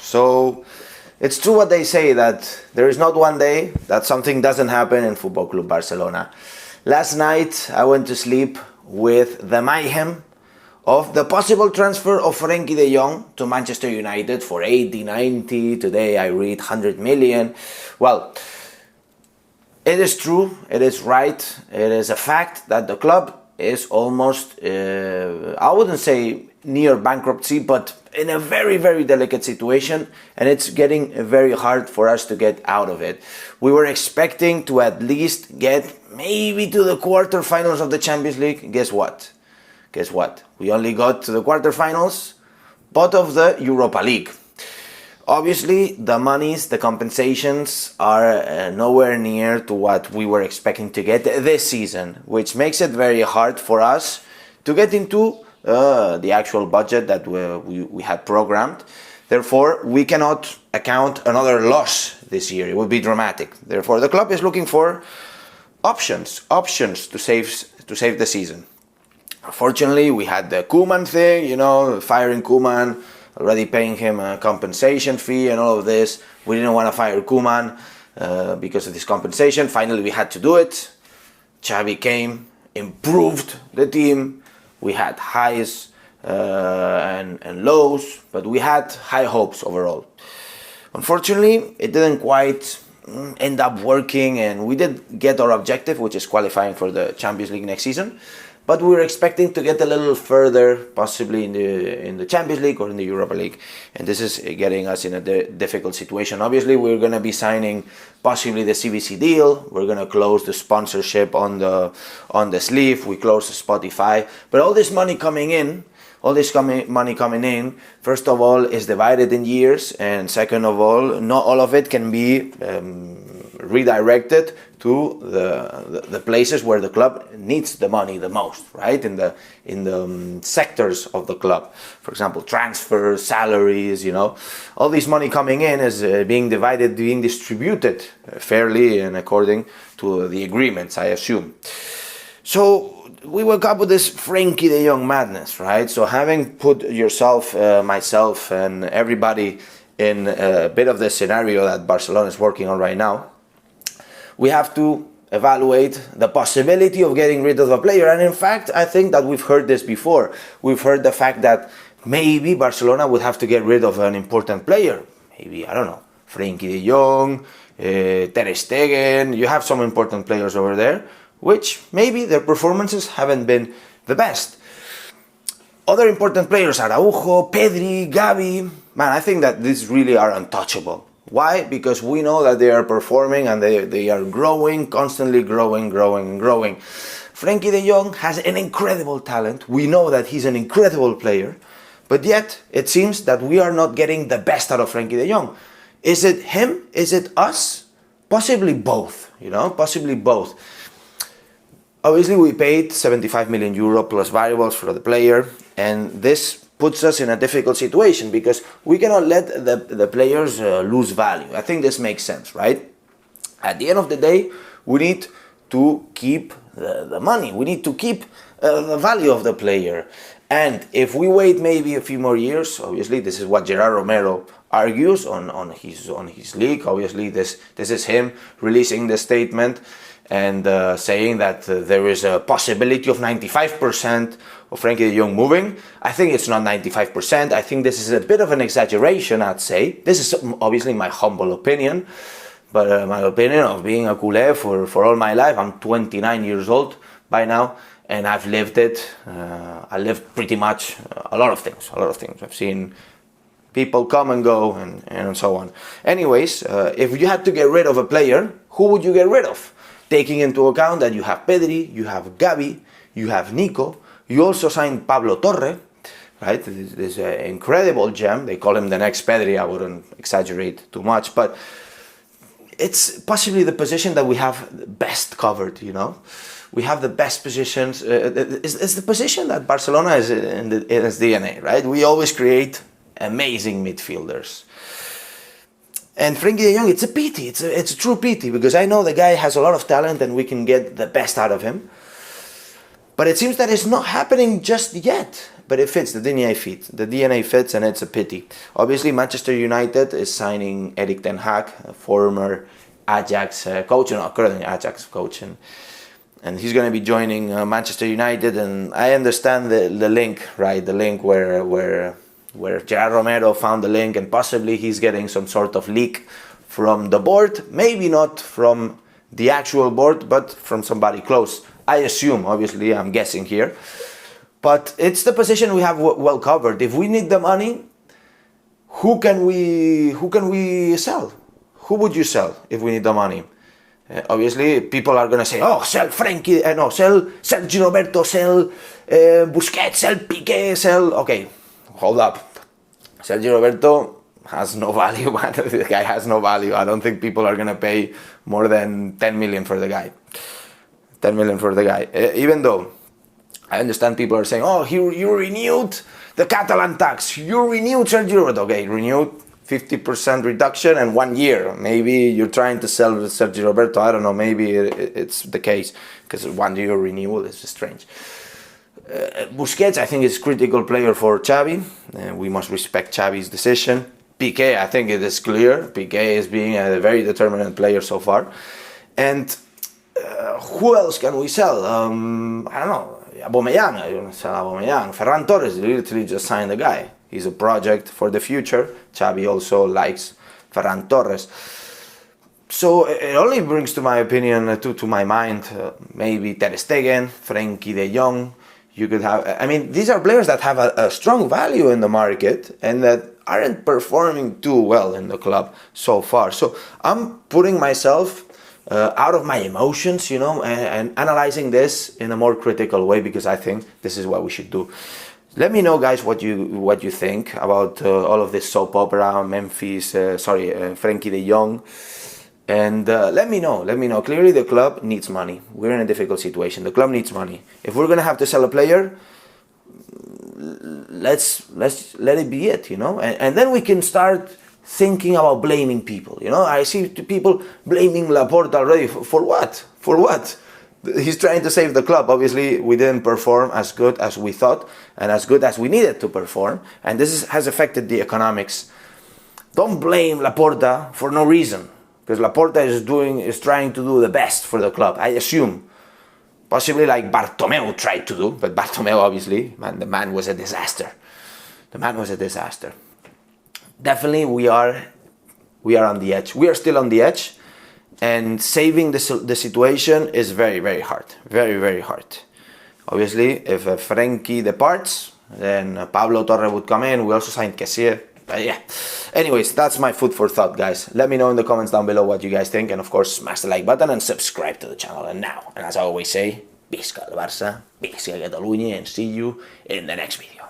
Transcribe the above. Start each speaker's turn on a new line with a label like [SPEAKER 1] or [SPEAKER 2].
[SPEAKER 1] So it's true what they say, that there is not one day that something doesn't happen in Football Club Barcelona. Last night I went to sleep with the mayhem of the possible transfer of Frenkie de Jong to Manchester United for 80, 90, today I read 100 million. Well, it is true, it is right, it is a fact that the club is almost, I wouldn't say near bankruptcy, but in a very, very delicate situation, and it's getting very hard for us to get out of it. We were expecting to at least get maybe to the quarterfinals of the Champions League. Guess what? We only got to the quarterfinals, but of the Europa League. Obviously, the monies, the compensations are nowhere near to what we were expecting to get this season, which makes it very hard for us to get into the actual budget that we had programmed. Therefore, we cannot account another loss this year. It would be dramatic. Therefore, the club is looking for options to save the season. Fortunately, we had the Koeman thing, firing Koeman, already paying him a compensation fee and all of this. We didn't want to fire Koeman because of this compensation. Finally, we had to do it. Xavi came, improved the team. We had highs and lows, but we had high hopes overall. Unfortunately, it didn't quite end up working, and we did get our objective, which is qualifying for the Champions League next season. But we were expecting to get a little further, possibly in the Champions League or in the Europa League. And this is getting us in a difficult situation. Obviously, we're going to be signing possibly the CVC deal. We're going to close the sponsorship on the sleeve. We closed Spotify. But all this money coming in, first of all, is divided in years. And second of all, not all of it can be redirected to the places where the club needs the money the most, right? In the sectors of the club, for example, transfers, salaries, all this money coming in is being distributed fairly and according to the agreements, I assume. So we woke up with this Frenkie de Jong madness, right? So having put yourself, myself, and everybody in a bit of the scenario that Barcelona is working on right now, we have to evaluate the possibility of getting rid of a player. And in fact, I think that we've heard this before. We've heard the fact that maybe Barcelona would have to get rid of an important player. Maybe, I don't know, Frenkie de Jong, Ter Stegen. You have some important players over there, which maybe their performances haven't been the best. Other important players, Araujo, Pedri, Gavi. Man, I think that these really are untouchable. Why? Because we know that they are performing and they are growing, constantly growing. Frenkie de Jong has an incredible talent. We know that he's an incredible player. But yet, it seems that we are not getting the best out of Frenkie de Jong. Is it him? Is it us? Possibly both, possibly both. Obviously, we paid 75 million euro plus variables for the player. And this puts us in a difficult situation because we cannot let the players lose value. I think this makes sense, right? At the end of the day, we need to keep the money. We need to keep the value of the player. And if we wait maybe a few more years, obviously this is what Gerard Romero argues on his league. Obviously this is him releasing the statement and saying that there is a possibility of 95% of Frenkie de Jong moving. I think it's not 95%. I think this is a bit of an exaggeration, I'd say. This is obviously my humble opinion, but my opinion of being a culé for all my life. I'm 29 years old by now, and I've lived it. I lived pretty much a lot of things. I've seen people come and go and so on. Anyways, if you had to get rid of a player, who would you get rid of? Taking into account that you have Pedri, you have Gavi, you have Nico. You also signed Pablo Torre, right? This incredible gem. They call him the next Pedri. I wouldn't exaggerate too much, but it's possibly the position that we have best covered, We have the best positions. It's the position that Barcelona is in its DNA, right? We always create amazing midfielders. And Frenkie de Jong, it's a pity. It's a true pity because I know the guy has a lot of talent and we can get the best out of him. But it seems that it's not happening just yet but it fits. The DNA fits, and it's a pity. Obviously, Manchester United is signing Erik ten Hag, a former Ajax coach, current Ajax coach, and he's going to be joining Manchester United. And I understand the link, right? The link where Gerard Romero found the link, and possibly he's getting some sort of leak from the board, maybe not from the actual board, but from somebody close. I assume, obviously, I'm guessing here. But it's the position we have well covered. If we need the money, who can we sell? Who would you sell if we need the money? Obviously, people are going to say, oh, sell Frenkie, sell Sergio Roberto, sell Busquets, sell Piqué, sell... Okay, hold up. Sergio Roberto has no value, man. The guy has no value. I don't think people are going to pay more than 10 million for the guy. 10 million for the guy. Even though I understand people are saying, oh, you renewed the Catalan tax. You renewed Sergio Roberto. Okay, renewed 50% reduction and 1 year. Maybe you're trying to sell Sergio Roberto. I don't know. Maybe it's the case because 1 year renewal is strange. Busquets, I think, is a critical player for Xavi. We must respect Xavi's decision. Piqué, I think it is clear. Piqué is being a very determinant player so far. And who else can we sell? I don't know. Aubameyang, you want to sell Aubameyang. Ferran Torres literally just signed the guy. He's a project for the future. Xavi also likes Ferran Torres. So it only brings to my opinion, to my mind, maybe Ter Stegen, Frenkie de Jong. You could have, I mean, these are players that have a strong value in the market and that aren't performing too well in the club so far. So I'm putting myself out of my emotions, and analyzing this in a more critical way, because I think this is what we should do. Let me know, guys, what you think about all of this soap opera, Frenkie de Jong. And let me know. Clearly, the club needs money. We're in a difficult situation. The club needs money. If we're gonna have to sell a player, let's let it be it, and then we can start thinking about blaming people. I see people blaming Laporta already. For what? For what? He's trying to save the club. Obviously, we didn't perform as good as we thought and as good as we needed to perform, and this has affected the economics. Don't blame Laporta for no reason. Because Laporta is trying to do the best for the club, I assume. Possibly like Bartomeu tried to do, but Bartomeu, obviously, the man was a disaster. Definitely, we are on the edge. We are still on the edge, and saving the situation is very, very hard. Very, very hard. Obviously, if Frenkie departs, then Pablo Torre would come in. We also signed Kessier. Yeah. Anyways, that's my food for thought, guys. Let me know in the comments down below what you guys think, and of course, smash the like button and subscribe to the channel. And as I always say, visca el Barça, visca Catalunya, and see you in the next video.